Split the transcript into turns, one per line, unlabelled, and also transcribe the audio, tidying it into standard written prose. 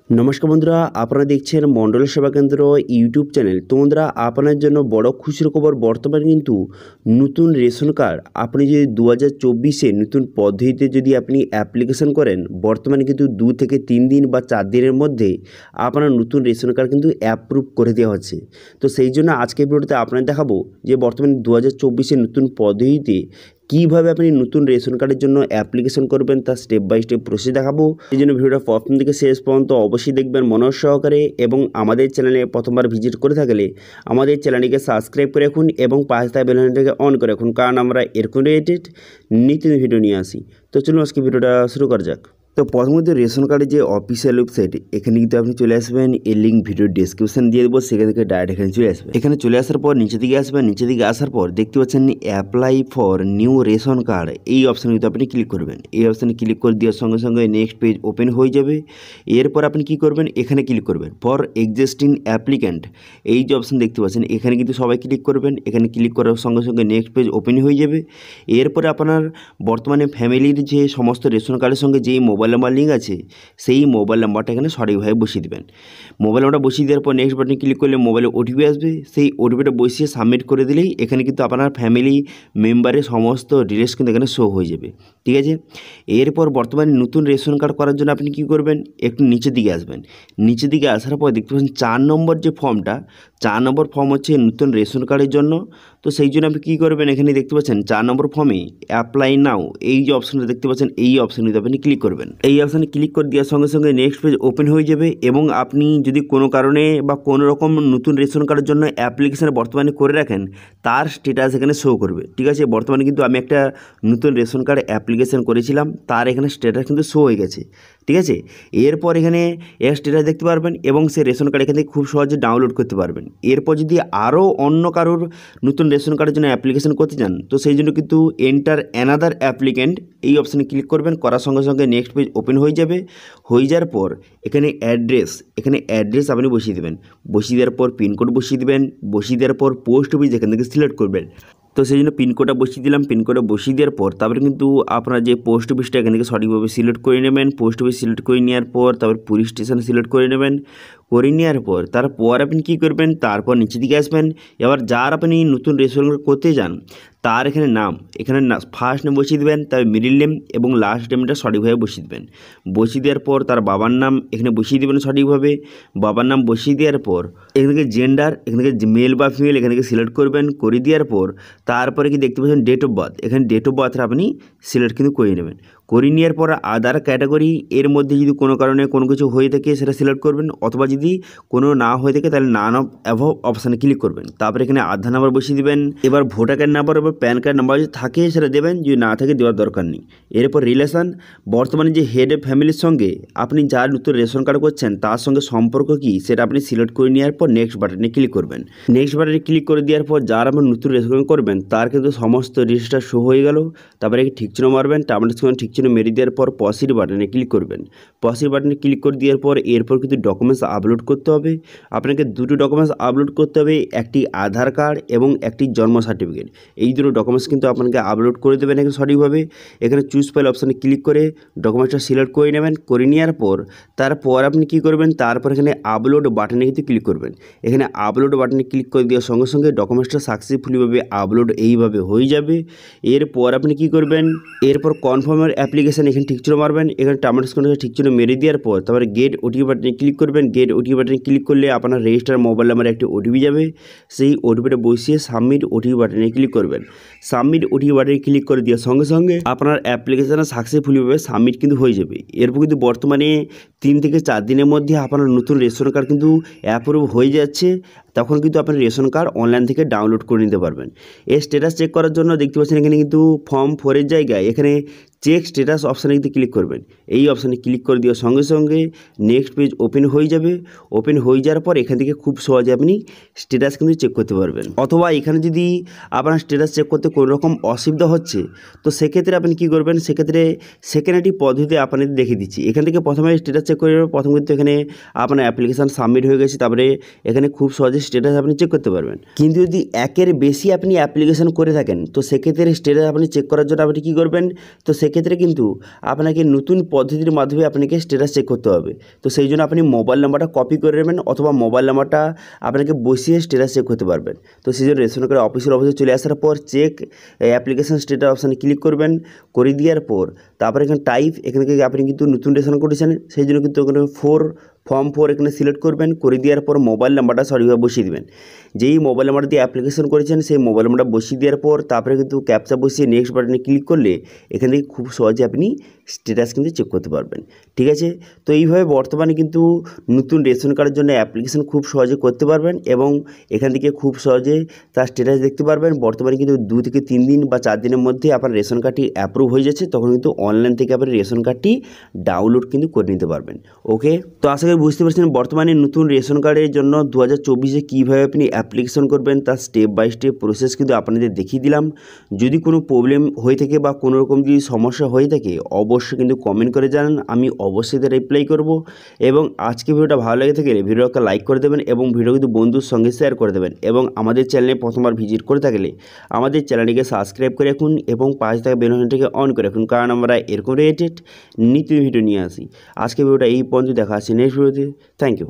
নমস্কার বন্ধুরা, আপনারা দেখছেন মণ্ডল সেবা কেন্দ্র ইউটিউব চ্যানেল। তো বন্ধুরা, আপনার জন্য বড় খুশির খবর, বর্তমানে কিন্তু নতুন রেশন কার্ড আপনি যদি 2024-এ নতুন পদ্ধতিতে যদি আপনি অ্যাপ্লিকেশন করেন, বর্তমানে কিন্তু 2 থেকে 3 দিন বা 4 দিনের মধ্যে আপনার নতুন রেশন কার্ড কিন্তু অ্যাপ্রুভ করে দেওয়া হচ্ছে। তো সেই জন্য আজকের ভিডিওতে আপনাদের দেখাবো যে বর্তমানে 2024-এর নতুন পদ্ধতিতে কীভাবে আপনি নতুন রেশন কার্ডের জন্য অ্যাপ্লিকেশন করবেন, তার স্টেপ বাই স্টেপ প্রসেস দেখাবো। এই জন্য ভিডিওটা প্রথম থেকে শেষ পর্যন্ত অবশ্যই দেখবেন মনোযোগ সহকারে, এবং আমাদের চ্যানেলে প্রথমবার ভিজিট করে থাকলে আমাদের চ্যানেলটিকে সাবস্ক্রাইব করে রাখুন এবং পাশে থাকা বেল আইকনটাকে অন করে রাখুন, কারণ আমরা এরকম রিলেটেড নিত্য ভিডিও নিয়ে আসি। তো চলুন আজকে ভিডিওটা শুরু করা যাক। তো প্রথমত রেশন কার্ডের যে অফিসিয়াল ওয়েবসাইট, এখানে কিন্তু আপনি চলে আসবেন, এর লিঙ্ক ভিডিও ডেসক্রিপশন দিয়ে দেবো, সেখান থেকে ডাইরেক্ট এখানে চলে আসবেন। এখানে চলে আসার পর নিচে দিকে আসবেন, নিচে দিকে আসার পর দেখতে পাচ্ছেন apply for new ration card, এই অপশানে কিন্তু আপনি ক্লিক করবেন। এই অপশানে ক্লিক করে দেওয়ার সঙ্গে সঙ্গে নেক্সট পেজ ওপেন হয়ে যাবে। এরপর আপনি কি করবেন, এখানে ক্লিক করবেন ফর এক্সিস্টিং অ্যাপ্লিক্যান্ট, এই যে অপশান দেখতে পাচ্ছেন এখানে কিন্তু সবাই ক্লিক করবেন। এখানে ক্লিক করার সঙ্গে সঙ্গে নেক্সট পেজ ওপেন হয়ে যাবে। এরপরে আপনার বর্তমানে ফ্যামিলির যে সমস্ত রেশন কার্ডের সঙ্গে যেই মোবাইল নাম্বার লিঙ্ক আছে, সেই মোবাইল নাম্বারটা এখানে সঠিকভাবে বসিয়ে দেবেন। মোবাইল নাম্বারটা বসিয়ে দেওয়ার পর নেক্সট বাটনে ক্লিক করলে মোবাইলে ওটিপি আসবে, সেই ওটিপিটা বসিয়ে সাবমিট করে দিলেই এখানে কিন্তু আপনার ফ্যামিলি মেম্বারের সমস্ত ডিটেলস কিন্তু এখানে শো হয়ে যাবে। ঠিক আছে, এরপর বর্তমানে নতুন রেশন কার্ড করার জন্য আপনি কি করবেন, একটু নিচের দিকে আসবেন। নিচের দিকে আসার পর দেখতে পাচ্ছেন 4 নম্বর যে ফর্মটা, 4 নম্বর ফর্ম হচ্ছে নতুন রেশন কার্ডের জন্য। তো সেই জন্য আপনি কী করবেন, এখানে দেখতে পাচ্ছেন 4 নম্বর ফর্মে অ্যাপ্লাই নাও, এই যে অপশানটা দেখতে পাচ্ছেন এই অপশানে আপনি ক্লিক করবেন। এই অপশানে ক্লিক করে দেওয়ার সঙ্গে সঙ্গে নেক্সট পেজ ওপেন হয়ে যাবে, এবং আপনি যদি কোনো কারণে বা কোনো রকম নতুন রেশন কার্ডের জন্য অ্যাপ্লিকেশান বর্তমানে করে রাখেন, তার স্ট্যাটাস এখানে শো করবে। ঠিক আছে, বর্তমানে কিন্তু আমি একটা নতুন রেশন কার্ড অ্যাপ্লিকেশান করেছিলাম, তার এখানে স্ট্যাটাস কিন্তু শো হয়ে গেছে। ঠিক আছে, এরপর এখানে এর স্ট্যাটাস দেখতে পারবেন এবং সেই রেশন কার্ড এখান থেকে খুব সহজে ডাউনলোড করতে পারবেন। এরপর যদি আরও অন্য কারোর নতুন রেশন কার্ডের জন্য অ্যাপ্লিকেশন করতে চান, তো সেই জন্য কিন্তু এন্টার অ্যানাদার অ্যাপ্লিক্যান্ট, এই অপশানে ক্লিক করবেন। করার সঙ্গে সঙ্গে নেক্সট পেজ ওপেন হয়ে যাবে। হয়ে যাওয়ার পর এখানে অ্যাড্রেস আপনি বসিয়ে দেবেন। বসিয়ে দেওয়ার পর পিনকোড বসিয়ে দেবেন। বসিয়ে দেওয়ার পর পোস্ট অফিস এখান থেকে সিলেক্ট করবেন। তো সেই জন্য পিনকোডটা বসিয়ে দিলাম। পিনকোডটা বসিয়ে দেওয়ার পর তারপরে কিন্তু আপনার যে পোস্ট অফিসটা এখান থেকে সঠিকভাবে সিলেক্ট করে নেবেন। পোস্ট অফিস সিলেক্ট করে নেওয়ার পর তারপর পুলিশ স্টেশন সিলেক্ট করে নেবেন। করে নেওয়ার পর তারপর আপনি কী করবেন, তারপর নিচের দিকে আসবেন। এবার যার আপনি নতুন রেশন কার্ড করতে যান, তার এখানে নাম, এখানে ফার্স্ট নেম বসিয়ে দেবেন, তার মিডিল নেম এবং লাস্ট নেমটা সঠিকভাবে বসিয়ে দেবেন। বসিয়ে দেওয়ার পর তার বাবার নাম এখানে বসিয়ে দেবেন সঠিকভাবে। বাবার নাম বসিয়ে দেওয়ার পর এখান থেকে জেন্ডার, এখান থেকে মেল বা ফিমেল এখান থেকে সিলেক্ট করবেন। করে দেওয়ার পর তারপরে কি দেখতে পাচ্ছেন ডেট অফ বার্থ, এখানে ডেট অফ বার্থটা আপনি সিলেক্ট কিন্তু করে নেবেন। করে নেওয়ার পর আদার ক্যাটাগরি, এর মধ্যে যদি কোনো কারণে কোনো কিছু হয়ে থাকে সেটা সিলেক্ট করবেন, অথবা যদি কোনো না হয়ে থাকে তাহলে নান অফ অ্যাভভ অপশানে ক্লিক করবেন। তারপরে এখানে আধার নাম্বার বসিয়ে দেবেন। এবার ভোটার কার্ড নাম্বার এবং প্যান কার্ড নাম্বার যদি থাকে সেটা দেবেন, যদি না থাকে দেওয়ার দরকার নেই। এরপর রিলেশন, বর্তমানে যে হেড অফ ফ্যামিলির সঙ্গে আপনি যার নতুন রেশন কার্ড করছেন তার সঙ্গে সম্পর্ক কী সেটা আপনি সিলেক্ট করে নেওয়ার পর নেক্সট বাটনে ক্লিক করবেন। নেক্সট বাটনে ক্লিক করে দেওয়ার পর যার আপনি নতুন রেশন কার্ড করবেন তার কিন্তু সমস্ত রেজিস্টার শো হয়ে গেল। তারপরে ঠিক চিহ্ন মারবেন, টার্মিনেশন ঠিক চিহ্ন মেরে দেওয়ার পর পসিড বাটনে ক্লিক করবেন। পসিড বাটনে ক্লিক করে দেওয়ার পর এরপর কিন্তু ডকুমেন্টস আপলোড করতে হবে। আপনাকে দুটো ডকুমেন্টস আপলোড করতে হবে, একটি আধার কার্ড এবং একটি জন্ম সার্টিফিকেট। এই দুটো ডকুমেন্টস কিন্তু আপনাকে আপলোড করে দেবেন এখানে সঠিকভাবে। এখানে চুজ ফাইল অপশানে ক্লিক করে ডকুমেন্টসটা সিলেক্ট করে নেবেন। করে নেওয়ার পর তারপর আপনি কী করবেন, তারপর এখানে আপলোড বাটনে কিন্তু ক্লিক করবেন। এখানে আপলোড বাটনে ক্লিক করে দেওয়ার সঙ্গে সঙ্গে ডকুমেন্টসটা সাকসেসফুলিভাবে আপলোড এইভাবে হয়ে যাবে। এরপর আপনি কী করবেন, এরপর কনফার্মের অ্যাপ্লিকেশান এখানে ঠিক চিহ্ন মারবেন। এখানে টার্মিনেশন ঠিক চিহ্ন মেরে দেওয়ার পর তারপরে গেট ওটিপি বাটনে ক্লিক করবেন। গেট ওটিপি বাটনে ক্লিক করলে আপনার রেজিস্টার মোবাইল নাম্বারে একটি ওটিপি যাবে। সেই ওটিপিটা বসিয়ে সাবমিট ওটিপি বাটনে ক্লিক করবেন। সাবমিট ওটিপি বাটনে ক্লিক করে দেওয়ার সঙ্গে সঙ্গে আপনার অ্যাপ্লিকেশান সাকসেসফুলিভাবে সাবমিট কিন্তু হয়ে যাবে। এরপর কিন্তু বর্তমানে 3 থেকে 4 দিনের মধ্যে আপনার নতুন রেশন কার্ড কিন্তু অ্যাপ্রুভ হয়ে যাচ্ছে। তখন কিন্তু আপনি রেশন কার্ড অনলাইন থেকে ডাউনলোড করে নিতে পারবেন। এর স্ট্যাটাস চেক করার জন্য দেখতে পাচ্ছেন এখানে কিন্তু ফর্ম 4-এর জায়গায় এখানে চেক স্ট্যাটাস অপশানে কিন্তু ক্লিক করবেন। এই অপশানে ক্লিক করে দেওয়ার সঙ্গে সঙ্গে নেক্সট পেজ ওপেন হয়ে যাবে। ওপেন হয়ে যাওয়ার পর এখান থেকে খুব সহজে আপনি স্ট্যাটাস কিন্তু চেক করতে পারবেন। অথবা এখানে যদি আপনার স্ট্যাটাস চেক করতে কোনো রকম অসুবিধা হচ্ছে, তো সেক্ষেত্রে আপনি কী করবেন, সেক্ষেত্রে সেকেন্ড একটি পদ্ধতি আপনাদের দেখিয়ে দিচ্ছি। এখান থেকে প্রথমে স্ট্যাটাস চেক করে প্রথম কিন্তু এখানে আপনার অ্যাপ্লিকেশান সাবমিট হয়ে গেছে। তারপরে এখানে খুব সহজে স্ট্যাটাস আপনি চেক করতে পারবেন। কিন্তু যদি একের বেশি আপনি অ্যাপ্লিকেশন করে থাকেন তো সেক্ষেত্রে স্ট্যাটাস আপনি চেক করার জন্য আপনি কী করবেন, তো সেক্ষেত্রে কিন্তু আপনাকে নতুন পদ্ধতির মাধ্যমে আপনাকে স্ট্যাটাস চেক করতে হবে। তো সেই জন্য আপনি মোবাইল নাম্বারটা কপি করে নেবেন অথবা মোবাইল নাম্বারটা আপনাকে বসিয়ে স্ট্যাটাস চেক করতে পারবেন। তো সেই জন্য রেশন কার্ড অফিসে চলে আসার পর চেক অ্যাপ্লিকেশন স্ট্যাটাস অপশানে ক্লিক করবেন। করে দেওয়ার পর তারপরে এখানে টাইপ, এখানে থেকে আপনি কিন্তু নতুন রেশন করেছেন সেই জন্য কিন্তু এখানে ফর্ম 4 এখানে সিলেক্ট করবেন। করে দেওয়ার পর মোবাইল নাম্বারটা সঠিকভাবে বসিয়ে দেবেন। যেই মোবাইল নাম্বার দিয়ে অ্যাপ্লিকেশন করেছেন সেই মোবাইল নাম্বারটা বসিয়ে দেওয়ার পর তারপরে কিন্তু ক্যাপচা বসিয়ে নেক্সট বাটনে ক্লিক করলে এখান থেকে খুব সহজে আপনি স্ট্যাটাস কিন্তু চেক করতে পারবেন। ঠিক আছে, তো এইভাবে বর্তমানে কিন্তু নতুন রেশন কার্ডের জন্য অ্যাপ্লিকেশন খুব সহজে করতে পারবেন এবং এখান থেকে খুব সহজে তার স্ট্যাটাস দেখতে পারবেন। বর্তমানে কিন্তু 2 থেকে 3 দিন বা 4 দিনের মধ্যে আপনার রেশন কার্ডটি অ্যাপ্রুভ হয়ে যাচ্ছে, তখন কিন্তু অনলাইন থেকে আপনি রেশন কার্ডটি ডাউনলোড কিন্তু করে নিতে পারবেন। ওকে, তো আশা করি বুঝতে পারছেন বর্তমানে নতুন রেশন কার্ডের জন্য 2024-এ কীভাবে আপনি অ্যাপ্লিকেশন করবেন তার স্টেপ বাই স্টেপ প্রসেস কিন্তু আপনাদের দেখিয়ে দিলাম। যদি কোনো প্রবলেম হয়ে থাকে বা কোনো রকম যদি সমস্যা হয়ে থাকে অবশ্যই কিন্তু কমেন্ট করে জানান, আমি অবশ্যই তার রিপ্লাই করব। এবং আজকে ভিডিওটা ভালো লেগে থাকলে ভিডিওটা লাইক করে দেবেন এবং ভিডিও কিন্তু বন্ধুর সঙ্গে শেয়ার করে দেবেন। এবং আমাদের চ্যানেলে প্রথমবার ভিজিট করে থাকলে আমাদের চ্যানেলটিকে সাবস্ক্রাইব করে রাখুন এবং পাশে থাকা বেল আইকনটিকে অন করে রাখুন, কারণ আমরা এরকম রিলেটেড নিত্য ভিডিও নিয়ে আসি। আজকে ভিডিওটা এই পর্যন্ত, দেখা আছে নেক্সট ভিডিওতে। Thank you.